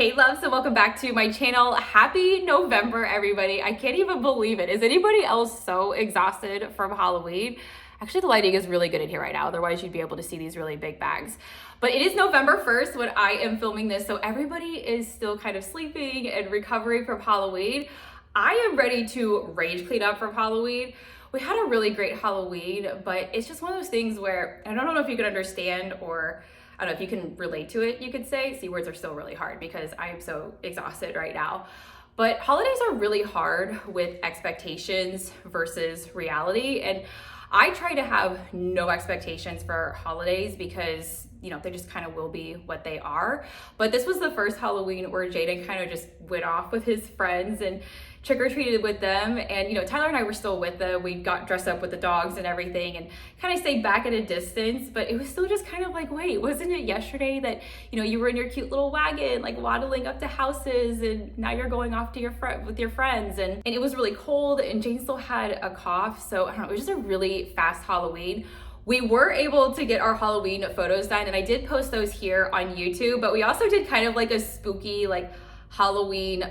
Hey loves, and welcome back to my channel. Happy November, everybody. I can't even believe it. Is anybody else so exhausted from Halloween? Actually, the lighting is really good in here right now. Otherwise, you'd be able to see these really big bags. But it is November 1st when I am filming this, so everybody is still kind of sleeping and recovering from Halloween. I am ready to rage clean up from Halloween. We had a really great Halloween, but it's just one of those things where I don't know if you can understand, or I don't know if you can relate to it, you could say. See, words are still really hard because I am so exhausted right now. But holidays are really hard with expectations versus reality. And I try to have no expectations for holidays because, they just kind of will be what they are. But this was the first Halloween where Jaden kind of just went off with his friends and trick-or-treated with them. And, Tyler and I were still with them. We got dressed up with the dogs and everything and kind of stayed back at a distance. But it was still just kind of like, wait, wasn't it yesterday that, you were in your cute little wagon, like waddling up to houses, and now you're going off to with your friends. And it was really cold, and Jaden still had a cough. So I don't know, it was just a really fast Halloween. We were able to get our Halloween photos done, and I did post those here on YouTube, but we also did kind of like a spooky, Halloween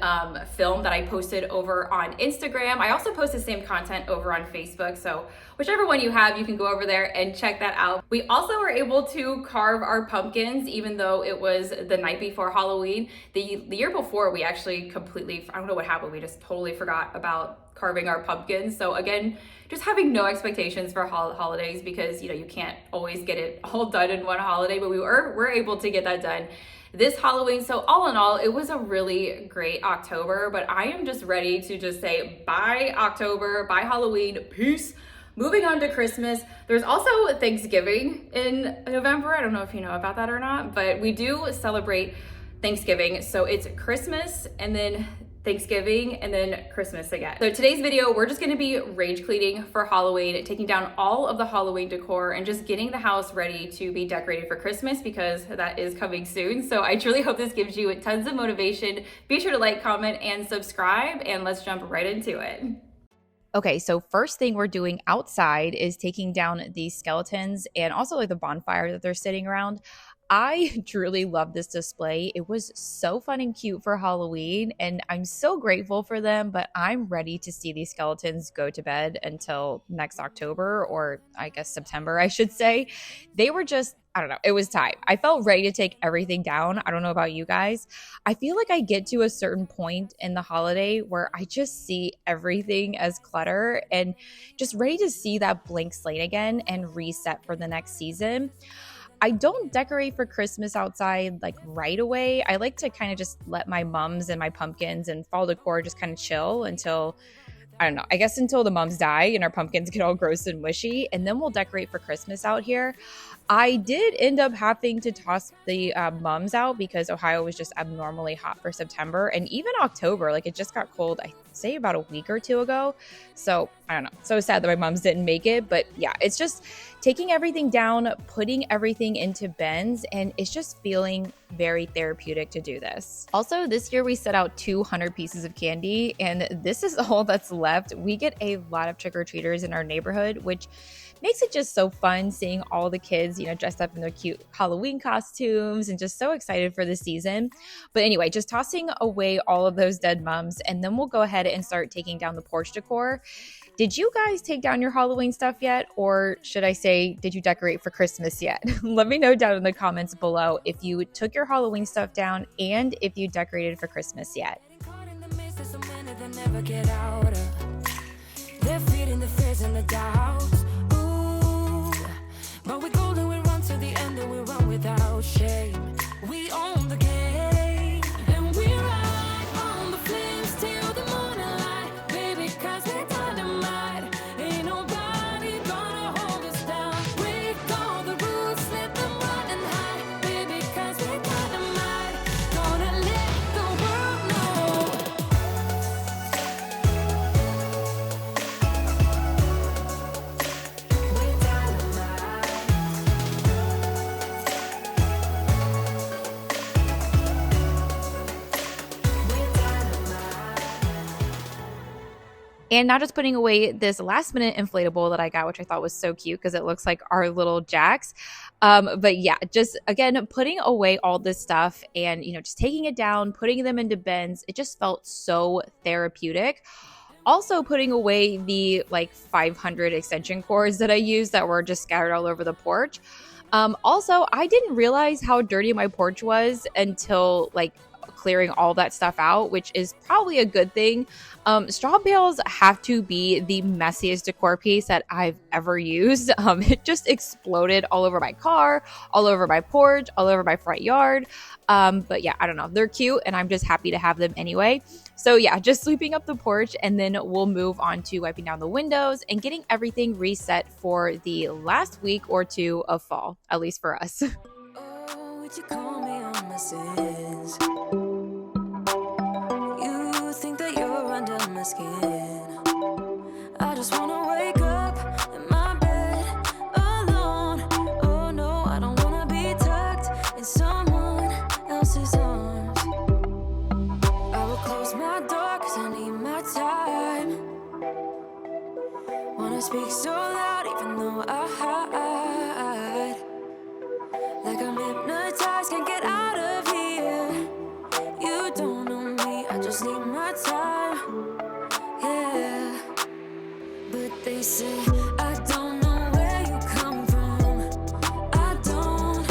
film that I posted over on Instagram. I also post the same content over on Facebook, so whichever one you have, you can go over there and check that out. We also were able to carve our pumpkins, even though it was the night before Halloween. The year before, we actually completely, I don't know what happened, we just totally forgot about carving our pumpkins. So again, just having no expectations for holidays because you can't always get it all done in one holiday, but we're able to get that done this Halloween. So all in all, it was a really great October, but I am just ready to just say bye October, bye Halloween, peace. Moving on to Christmas. There's also Thanksgiving in November. I don't know if you know about that or not, but we do celebrate Thanksgiving. So it's Christmas and then Thanksgiving and then Christmas again. So today's video, we're just gonna be rage cleaning for Halloween, taking down all of the Halloween decor and just getting the house ready to be decorated for Christmas because that is coming soon. So I truly hope this gives you tons of motivation. Be sure to like, comment, and subscribe, and let's jump right into it. Okay, so first thing we're doing outside is taking down these skeletons and also the bonfire that they're sitting around. I truly love this display. It was so fun and cute for Halloween, and I'm so grateful for them, but I'm ready to see these skeletons go to bed until next October, or I guess September, I should say. They were just, I don't know, it was time. I felt ready to take everything down. I don't know about you guys. I feel like I get to a certain point in the holiday where I just see everything as clutter and just ready to see that blank slate again and reset for the next season. I don't decorate for Christmas outside right away. I like to kind of just let my mums and my pumpkins and fall decor just kind of chill until, I don't know, I guess until the mums die and our pumpkins get all gross and mushy, and then we'll decorate for Christmas out here. I did end up having to toss the mums out because Ohio was just abnormally hot for September, and even October, it just got cold, I say about a week or two ago. So I don't know, so sad that my mums didn't make it, but yeah, it's just taking everything down, putting everything into bins, and it's just feeling very therapeutic to do this. Also, this year we set out 200 pieces of candy, and this is all that's left. We get a lot of trick-or-treaters in our neighborhood, which makes it just so fun seeing all the kids, dressed up in their cute Halloween costumes and just so excited for the season. But anyway, just tossing away all of those dead mums, and then we'll go ahead and start taking down the porch decor. Did you guys take down your Halloween stuff yet? Or should I say, did you decorate for Christmas yet? Let me know down in the comments below if you took your Halloween stuff down and if you decorated for Christmas yet. But we go and we run to the end and we run without shame. We own the game and we ride on the flames till the morning light, baby, cause we're dynamite. Ain't nobody gonna hold us down. Break all the rules, let them run and hide, baby, cause we're dynamite. Gonna let the world know. We're dynamite. And now just putting away this last minute inflatable that I got, which I thought was so cute because it looks like our little Jax. But yeah, just again, putting away all this stuff and, just taking it down, putting them into bins. It just felt so therapeutic. Also putting away the 500 extension cords that I used that were just scattered all over the porch. Also, I didn't realize how dirty my porch was until clearing all that stuff out, which is probably a good thing. Straw bales have to be the messiest decor piece that I've ever used. It just exploded all over my car, all over my porch, all over my front yard. But yeah, I don't know. They're cute and I'm just happy to have them anyway. So yeah, just sweeping up the porch and then we'll move on to wiping down the windows and getting everything reset for the last week or two of fall, at least for us. Oh, would you call me on my sins? You think that you're under my skin. I just wanna wake up in my bed alone. Oh no, I don't wanna be tucked in someone else's arms. I will close my door cause I need my time. Wanna speak so loud even though I hide. Like I'm hypnotized, can't get out of here. You don't know me, I just need my time. Yeah. But they say I don't know where you come from. I don't.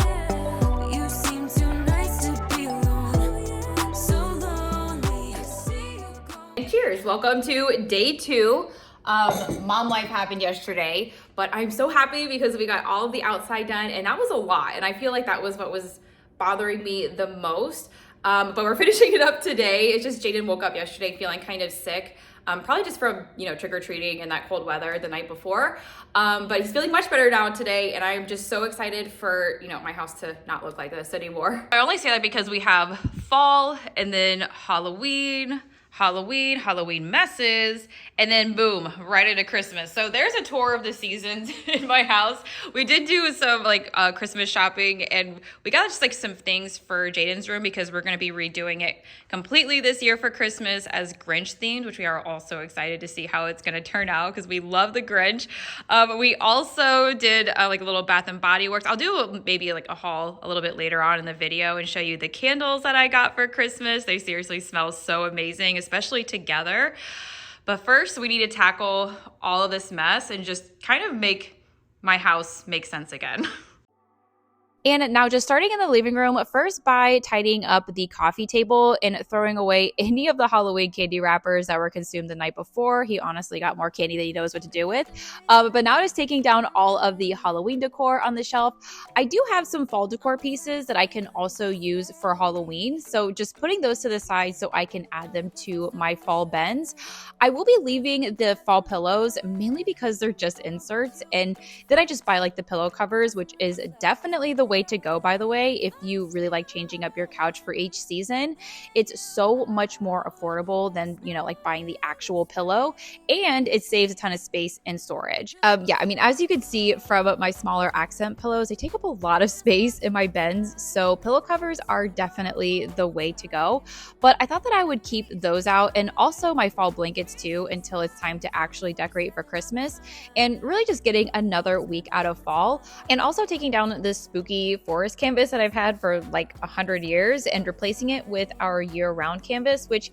You seem too nice to be alone. So lonely. I see you go. And cheers, welcome to day 2. Mom life happened yesterday, but I'm so happy because we got all of the outside done and that was a lot. And I feel like that was what was bothering me the most. But we're finishing it up today. It's just Jaden woke up yesterday feeling kind of sick. Probably just from, trick-or-treating in that cold weather the night before. But he's feeling much better now today. And I'm just so excited for, my house to not look like this anymore. I only say that because we have fall and then Halloween messes, and then boom, right into Christmas. So there's a tour of the seasons in my house. We did do some Christmas shopping and we got just some things for Jaden's room because we're going to be redoing it completely this year for Christmas as Grinch themed, which we are also excited to see how it's going to turn out because we love the Grinch. We also did a little Bath and Body Works. I'll do maybe a haul a little bit later on in the video and show you the candles that I got for Christmas. They seriously smell so amazing, especially together. But first, we need to tackle all of this mess and just kind of make my house make sense again. And now just starting in the living room, first by tidying up the coffee table and throwing away any of the Halloween candy wrappers that were consumed the night before. He honestly got more candy than he knows what to do with. But now just taking down all of the Halloween decor on the shelf. I do have some fall decor pieces that I can also use for Halloween. So just putting those to the side so I can add them to my fall bins. I will be leaving the fall pillows mainly because they're just inserts. And then I just buy the pillow covers, which is definitely the way to go, by the way, if you really like changing up your couch for each season. It's so much more affordable than, buying the actual pillow, and it saves a ton of space in storage. As you can see from my smaller accent pillows, they take up a lot of space in my bins, so pillow covers are definitely the way to go. But I thought that I would keep those out, and also my fall blankets too, until it's time to actually decorate for Christmas, and really just getting another week out of fall, and also taking down this spooky forest canvas that I've had for 100 years and replacing it with our year-round canvas, which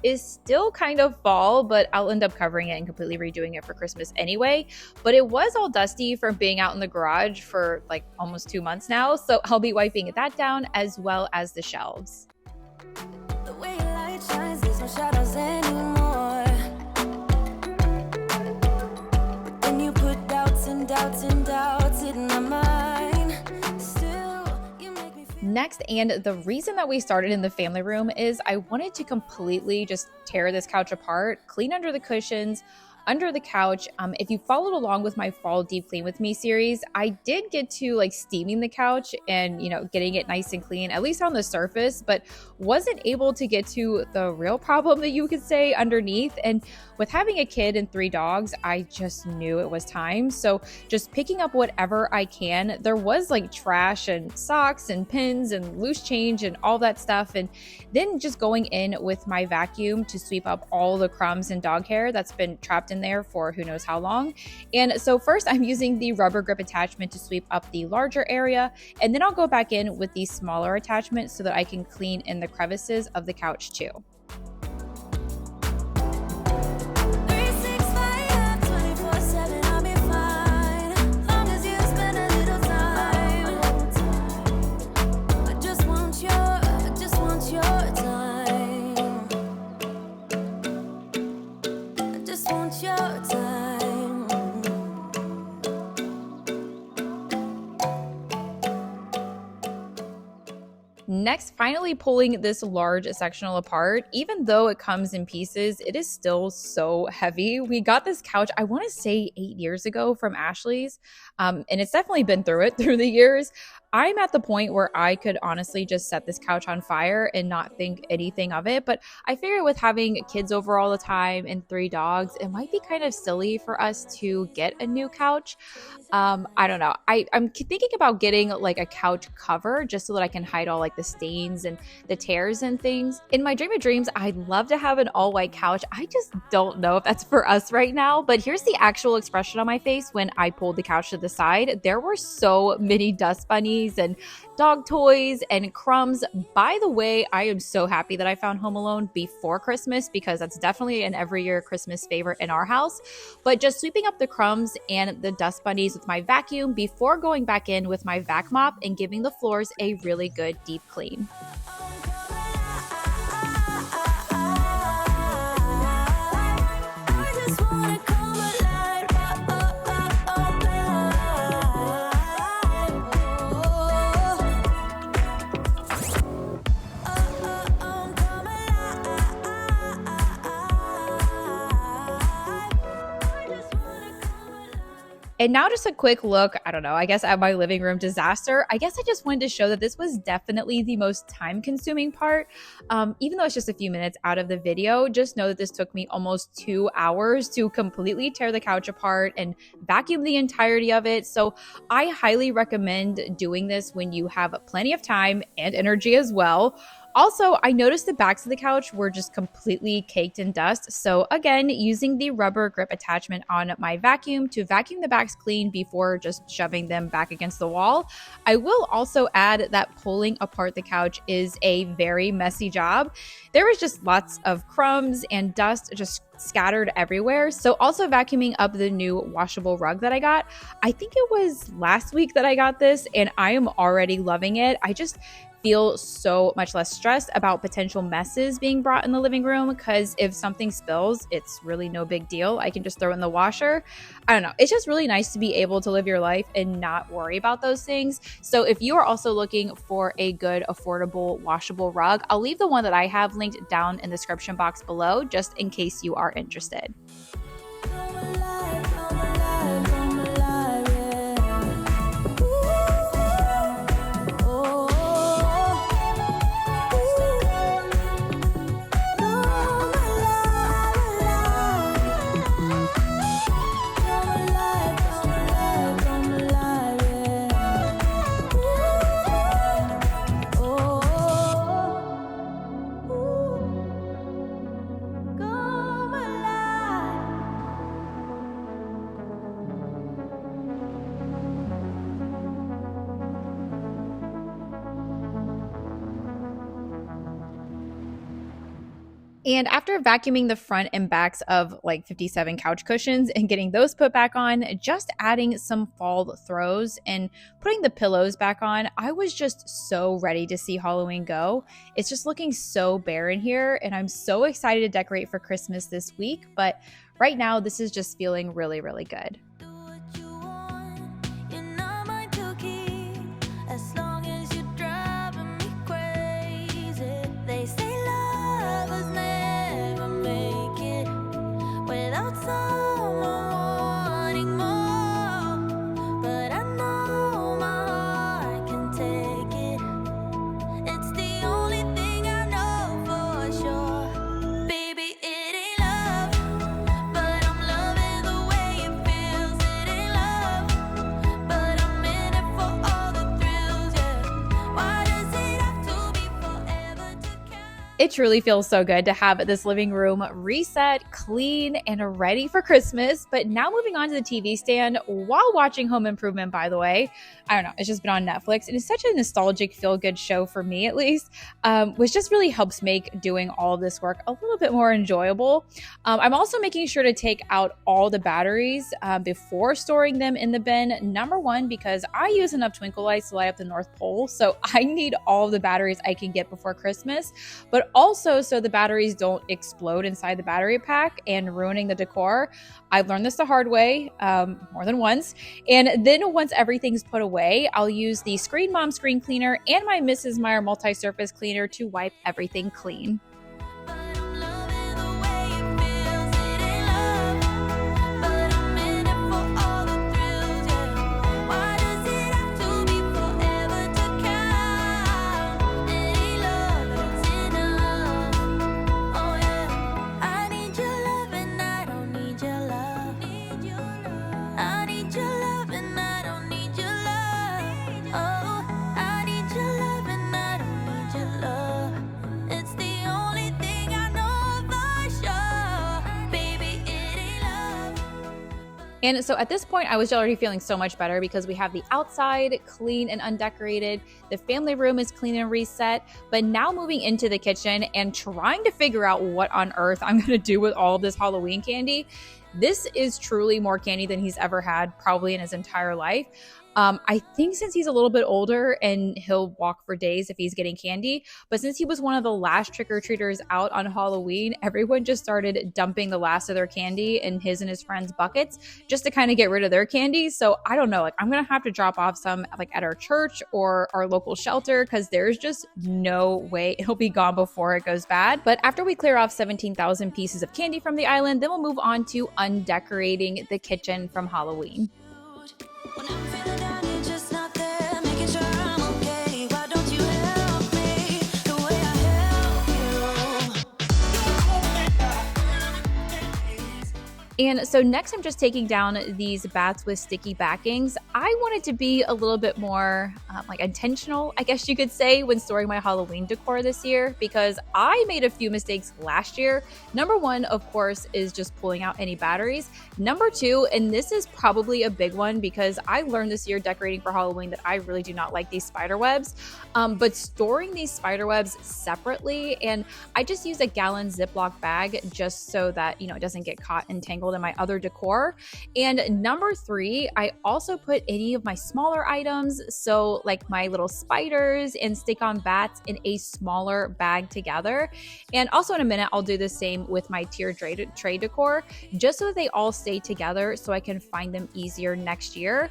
is still kind of fall, but I'll end up covering it and completely redoing it for Christmas anyway. But it was all dusty from being out in the garage for almost 2 months now, so I'll be wiping that down as well as the shelves. The way your light shines, there's no shadows anymore. But then you put doubts and doubts and doubts in my mind. Next, and the reason that we started in the family room is I wanted to completely just tear this couch apart, clean under the cushions, under the couch, if you followed along with my fall deep clean with me series, I did get to like steaming the couch and, getting it nice and clean, at least on the surface, but wasn't able to get to the real problem that you could say underneath. And with having a kid and 3 dogs, I just knew it was time. So just picking up whatever I can. There was like trash and socks and pins and loose change and all that stuff. And then just going in with my vacuum to sweep up all the crumbs and dog hair that's been trapped in there for who knows how long. And so first I'm using the rubber grip attachment to sweep up the larger area, and then I'll go back in with the smaller attachment so that I can clean in the crevices of the couch too. 365, 24/7, I'll be fine. Long as you spend a little time. I just want your time. I just want your time. Next, finally pulling this large sectional apart. Even though it comes in pieces, it is still so heavy. We got this couch, I want to say 8 years ago from Ashley's, and it's definitely been through it through the years. I'm at the point where I could honestly just set this couch on fire and not think anything of it. But I figure with having kids over all the time and 3 dogs, it might be kind of silly for us to get a new couch. I don't know. I'm thinking about getting like a couch cover just so that I can hide all like the stains and the tears and things. In my dream of dreams, I'd love to have an all white couch. I just don't know if that's for us right now. But here's the actual expression on my face when I pulled the couch to the side. There were so many dust bunnies and dog toys and crumbs. By the way, I am so happy that I found Home Alone before Christmas because that's definitely an every year Christmas favorite in our house. But just sweeping up the crumbs and the dust bunnies with my vacuum before going back in with my vac mop and giving the floors a really good deep clean. I just wanna come alive. And now just a quick look, I don't know, I guess at my living room disaster. I guess I just wanted to show that this was definitely the most time consuming part. Even though it's just a few minutes out of the video, just know that this took me almost 2 hours to completely tear the couch apart and vacuum the entirety of it. So I highly recommend doing this when you have plenty of time and energy as well. Also, I noticed the backs of the couch were just completely caked in dust. So again, using the rubber grip attachment on my vacuum to vacuum the backs clean before just shoving them back against the wall. I will also add that pulling apart the couch is a very messy job. There was just lots of crumbs and dust just scattered everywhere. So also vacuuming up the new washable rug that I got. I think it was last week that I got this and I am already loving it. I just feel so much less stressed about potential messes being brought in the living room because if something spills, it's really no big deal. I can just throw it in the washer. I don't know. It's just really nice to be able to live your life and not worry about those things. So if you are also looking for a good, affordable, washable rug, I'll leave the one that I have linked down in the description box below just in case you are interested. And after vacuuming the front and backs of like 57 couch cushions and getting those put back on, just adding some fall throws and putting the pillows back on, I was just so ready to see Halloween go. It's just looking so bare in here and I'm so excited to decorate for Christmas this week. But right now, this is just feeling really, really good. Do what you want, you're not mine to keep, as long as you're driving me crazy. They say lovers never make it without someone. It truly feels so good to have this living room reset, clean, and ready for Christmas. But now moving on to the TV stand while watching Home Improvement, by the way. I don't know, it's just been on Netflix and it's such a nostalgic feel-good show for me at least, which just really helps make doing all of this work a little bit more enjoyable. I'm also making sure to take out all the batteries before storing them in the bin. Number one, because I use enough twinkle lights to light up the North Pole, so I need all the batteries I can get before Christmas. But also so the batteries don't explode inside the battery pack and ruining the decor. I've learned this the hard way more than once. And then once everything's put away, I'll use the Screen Mom screen cleaner and my Mrs. Meyer multi-surface cleaner to wipe everything clean. And so at this point, I was already feeling so much better because we have the outside clean and undecorated. The family room is clean and reset. But now moving into the kitchen and trying to figure out what on earth I'm going to do with all of this Halloween candy. This is truly more candy than he's ever had probably in his entire life. I think since he's a little bit older and he'll walk for days if he's getting candy, but since he was one of the last trick-or-treaters out on Halloween, everyone just started dumping the last of their candy in his and his friends' buckets just to kind of get rid of their candy. So I don't know, like I'm going to have to drop off some like at our church or our local shelter because there's just no way it'll be gone before it goes bad. But after we clear off 17,000 pieces of candy from the island, then we'll move on to undecorating the kitchen from Halloween. When I'm feeling down, you're just not there, making sure I'm okay. Why don't you help me the way I help you? And so next I'm just taking down these bats with sticky backings. I wanted to be a little bit more like intentional, I guess you could say, when storing my Halloween decor this year because I made a few mistakes last year. Number one, of course, is just pulling out any batteries. Number two, and this is probably a big one because I learned this year decorating for Halloween that I really do not like these spider webs, but storing these spider webs separately, and I just use a gallon Ziploc bag just so that, you know, it doesn't get caught and tangled in my other decor. And number three, I also put any of my smaller items, so like my little spiders and stick-on bats, in a smaller bag together. And also in a minute, I'll do the same with my tiered tray decor, just so that they all stay together so I can find them easier next year.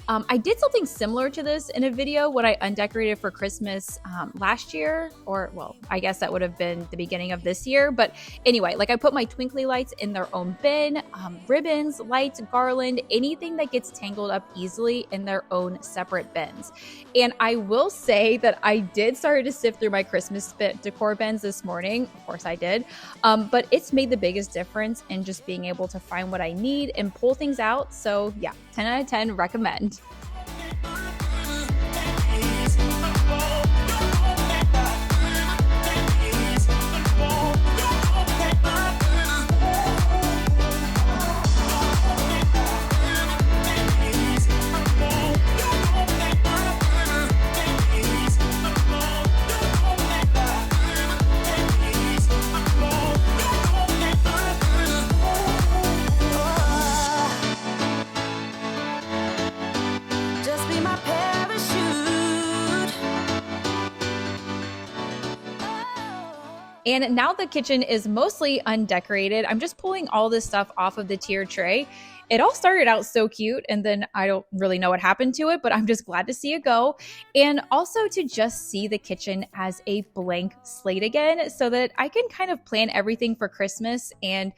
I did something similar to this in a video when I undecorated for Christmas last year, or well, I guess that would have been the beginning of this year. But anyway, like I put my twinkly lights in their own bin, ribbons, lights, garland, anything that gets tangled up easily in their own separate bins. And I will say that I did start to sift through my Christmas decor bins this morning. Of course I did. But it's made the biggest difference in just being able to find what I need and pull things out. So yeah, 10 out of 10 recommend. And now the kitchen is mostly undecorated. I'm just pulling all this stuff off of the tier tray. It all started out so cute, and then I don't really know what happened to it, but I'm just glad to see it go. And also to just see the kitchen as a blank slate again, so that I can kind of plan everything for Christmas and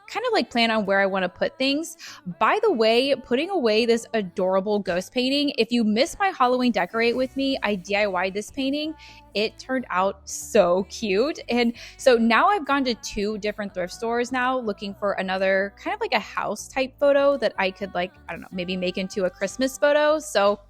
kind of like plan on where I want to put things. By the way, putting away this adorable ghost painting, if you missed my Halloween decorate with me, I DIY'd this painting. It turned out so cute. And so now I've gone to 2 different thrift stores now looking for another kind of like a house type photo that I could like, I don't know, maybe make into a Christmas photo. So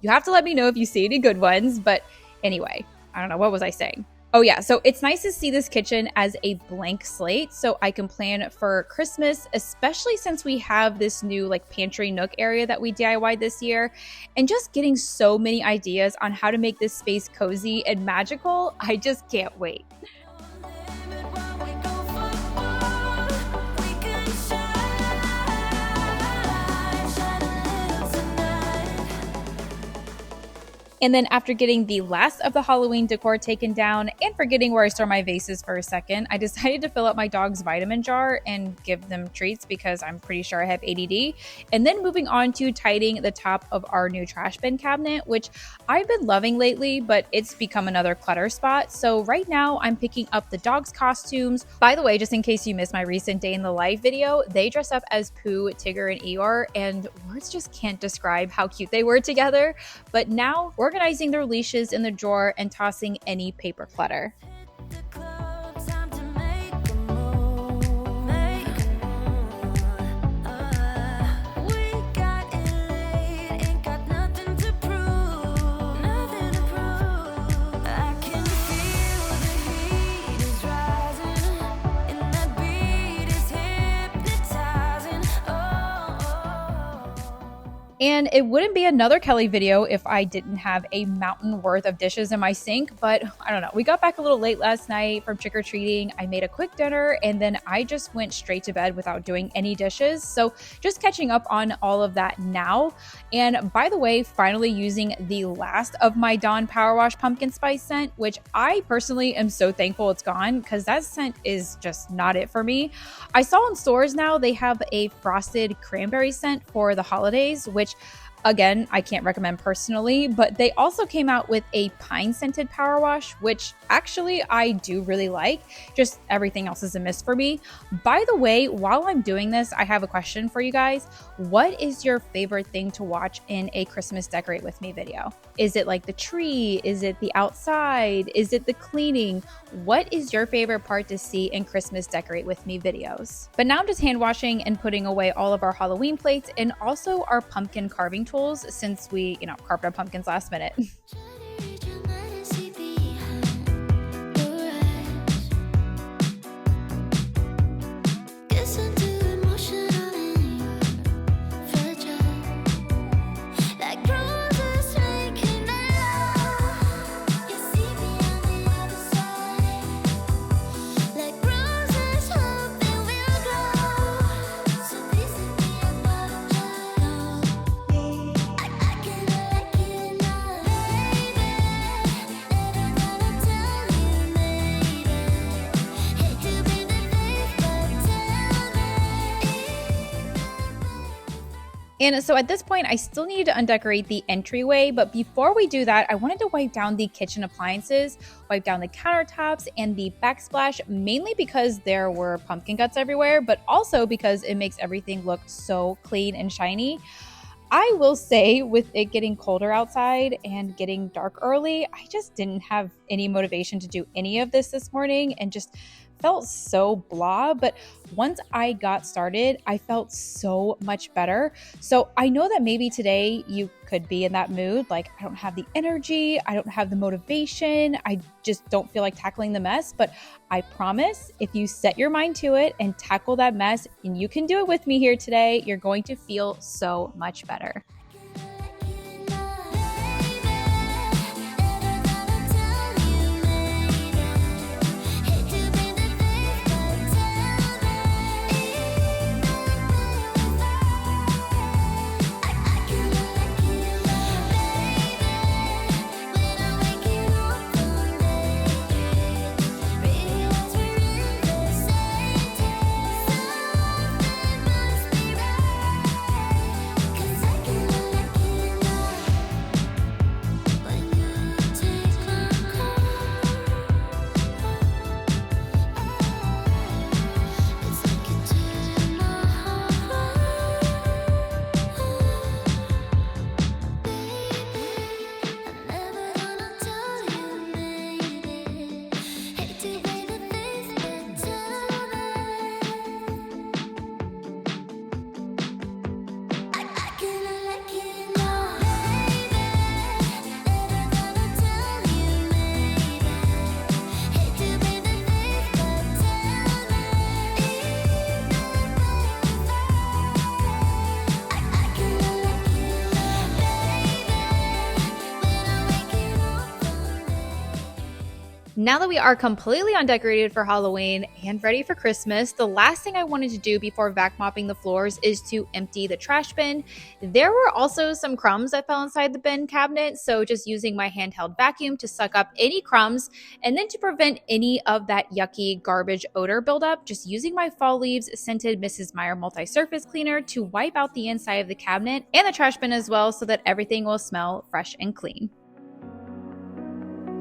you have to let me know if you see any good ones. But anyway, I don't know, what was I saying? Oh yeah, so it's nice to see this kitchen as a blank slate so I can plan for Christmas, especially since we have this new like pantry nook area that we DIY'd this year. And just getting so many ideas on how to make this space cozy and magical, I just can't wait. And then after getting the last of the Halloween decor taken down and forgetting where I store my vases for a second, I decided to fill up my dog's vitamin jar and give them treats because I'm pretty sure I have ADD. And then moving on to tidying the top of our new trash bin cabinet, which I've been loving lately, but it's become another clutter spot. So right now I'm picking up the dog's costumes. By the way, just in case you missed my recent day in the life video, they dress up as Pooh, Tigger, and Eeyore, and words just can't describe how cute they were together. But now organizing their leashes in the drawer and tossing any paper clutter. And it wouldn't be another Kelly video if I didn't have a mountain worth of dishes in my sink, but I don't know. We got back a little late last night from trick-or-treating. I made a quick dinner and then I just went straight to bed without doing any dishes. So just catching up on all of that now. And by the way, finally using the last of my Dawn Power Wash pumpkin spice scent, which I personally am so thankful it's gone because that scent is just not it for me. I saw in stores now they have a frosted cranberry scent for the holidays, which again, I can't recommend personally, but they also came out with a pine scented power wash, which actually I do really like. Just everything else is a miss for me. By the way, while I'm doing this, I have a question for you guys. What is your favorite thing to watch in a Christmas Decorate With Me video? Is it like the tree? Is it the outside? Is it the cleaning? What is your favorite part to see in Christmas Decorate With Me videos? But now I'm just hand washing and putting away all of our Halloween plates and also our pumpkin carving tools since we, carved our pumpkins last minute. And so at this point, I still need to undecorate the entryway, but before we do that, I wanted to wipe down the kitchen appliances, wipe down the countertops and the backsplash, mainly because there were pumpkin guts everywhere, but also because it makes everything look so clean and shiny. I will say, with it getting colder outside and getting dark early, I just didn't have any motivation to do any of this morning and just felt so blah. But once I got started, I felt so much better. So I know that maybe today you could be in that mood. Like, I don't have the energy, I don't have the motivation, I just don't feel like tackling the mess. But I promise, if you set your mind to it and tackle that mess, and you can do it with me here today, you're going to feel so much better. Now that we are completely undecorated for Halloween and ready for Christmas, the last thing I wanted to do before vac mopping the floors is to empty the trash bin. There were also some crumbs that fell inside the bin cabinet, so just using my handheld vacuum to suck up any crumbs, and then to prevent any of that yucky garbage odor buildup, just using my fall leaves scented Mrs. Meyer multi-surface cleaner to wipe out the inside of the cabinet and the trash bin as well, so that everything will smell fresh and clean.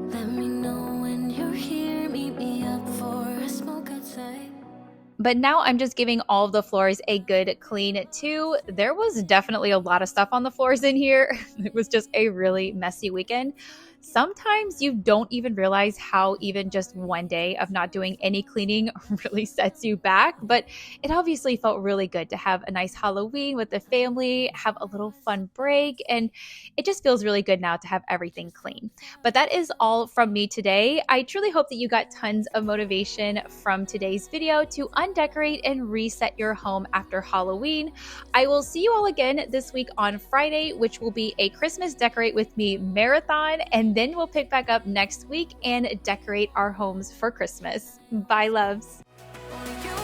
Let me know when you're here, meet me up for a smoke outside. But now I'm just giving all of the floors a good clean too. There was definitely a lot of stuff on the floors in here. It was just a really messy weekend. Sometimes you don't even realize how even just one day of not doing any cleaning really sets you back, but it obviously felt really good to have a nice Halloween with the family, have a little fun break, and it just feels really good now to have everything clean. But that is all from me today. I truly hope that you got tons of motivation from today's video to undecorate and reset your home after Halloween. I will see you all again this week on Friday, which will be a Christmas Decorate With Me marathon, and then we'll pick back up next week and decorate our homes for Christmas. Bye, loves. Only you